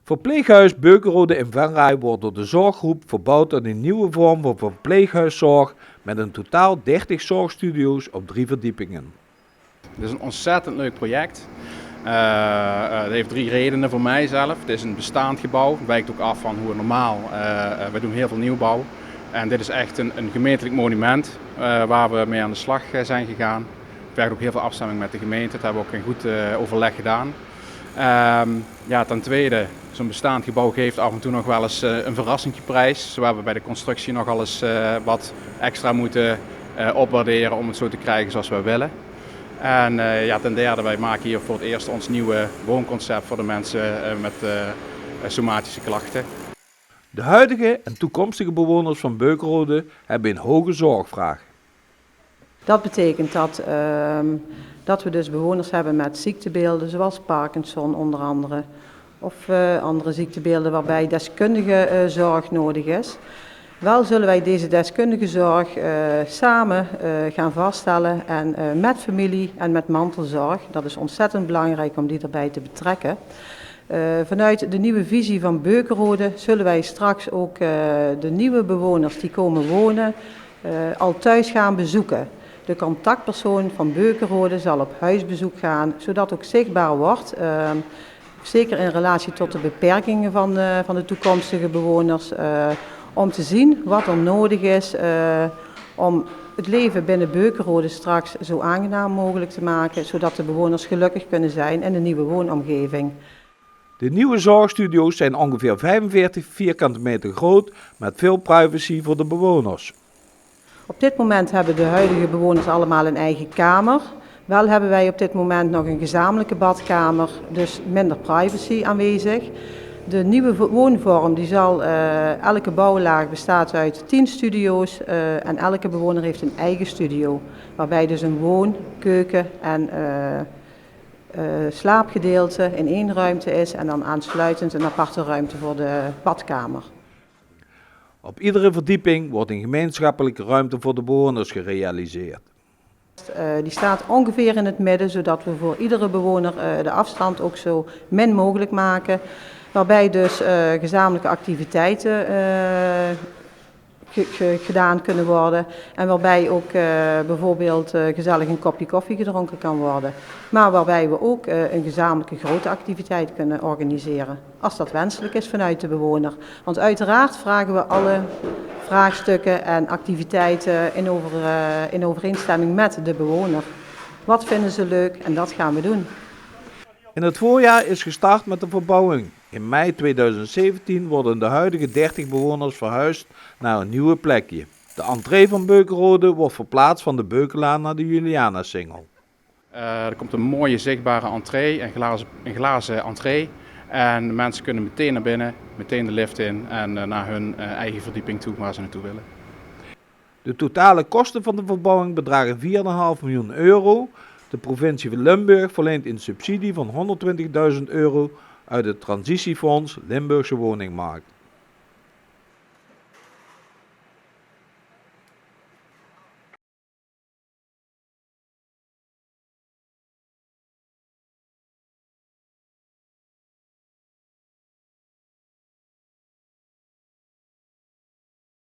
Verpleeghuis Beukenrode in Venray wordt door de zorggroep verbouwd tot een nieuwe vorm van verpleeghuiszorg met in totaal 30 zorgstudio's op 3 verdiepingen. Het is een ontzettend leuk project. Het heeft 3 redenen voor mij zelf. Het is een bestaand gebouw, het wijkt ook af van hoe het normaal. We doen heel veel nieuwbouw. En dit is echt een gemeentelijk monument waar we mee aan de slag zijn gegaan. Het werkt ook heel veel afstemming met de gemeente, dat hebben we ook in goed overleg gedaan. Ten tweede, zo'n bestaand gebouw geeft af en toe nog wel eens een verrassingprijs. Zo hebben we bij de constructie nogal eens wat extra moeten opwaarderen om het zo te krijgen zoals we willen. En ten derde, wij maken hier voor het eerst ons nieuwe woonconcept voor de mensen met somatische klachten. De huidige en toekomstige bewoners van Beukenrode hebben een hoge zorgvraag. Dat betekent dat we dus bewoners hebben met ziektebeelden zoals Parkinson onder andere. Of andere ziektebeelden waarbij deskundige zorg nodig is. Wel zullen wij deze deskundige zorg samen gaan vaststellen en met familie en met mantelzorg. Dat is ontzettend belangrijk om die erbij te betrekken. Vanuit de nieuwe visie van Beukenrode zullen wij straks ook de nieuwe bewoners die komen wonen al thuis gaan bezoeken. De contactpersoon van Beukenrode zal op huisbezoek gaan, zodat ook zichtbaar wordt, zeker in relatie tot de beperkingen van de toekomstige bewoners, om te zien wat er nodig is om het leven binnen Beukenrode straks zo aangenaam mogelijk te maken, zodat de bewoners gelukkig kunnen zijn in de nieuwe woonomgeving. De nieuwe zorgstudio's zijn ongeveer 45 vierkante meter groot met veel privacy voor de bewoners. Op dit moment hebben de huidige bewoners allemaal een eigen kamer. Wel hebben wij op dit moment nog een gezamenlijke badkamer, dus minder privacy aanwezig. De nieuwe woonvorm die zal, elke bouwlaag bestaat uit 10 studio's en elke bewoner heeft een eigen studio. Waarbij dus een woon-, keuken en slaapgedeelte in 1 ruimte is en dan aansluitend een aparte ruimte voor de badkamer. Op iedere verdieping wordt een gemeenschappelijke ruimte voor de bewoners gerealiseerd. Die staat ongeveer in het midden, zodat we voor iedere bewoner de afstand ook zo min mogelijk maken. Waarbij dus gezamenlijke activiteiten gedaan kunnen worden. En waarbij ook bijvoorbeeld gezellig een kopje koffie gedronken kan worden. Maar waarbij we ook een gezamenlijke grote activiteit kunnen organiseren. Als dat wenselijk is vanuit de bewoner. Want uiteraard vragen we alle vraagstukken en activiteiten in overeenstemming met de bewoner. Wat vinden ze leuk en dat gaan we doen. In het voorjaar is gestart met de verbouwing. In mei 2017 worden de huidige 30 bewoners verhuisd naar een nieuwe plekje. De entree van Beukenrode wordt verplaatst van de Beukenlaan naar de Julianasingel. Er komt een mooie zichtbare entree, een glazen entree. En de mensen kunnen meteen naar binnen, meteen de lift in en naar hun eigen verdieping toe waar ze naartoe willen. De totale kosten van de verbouwing bedragen 4,5 miljoen euro. De provincie van Limburg verleent een subsidie van €120.000 uit het Transitiefonds Limburgse Woningmarkt.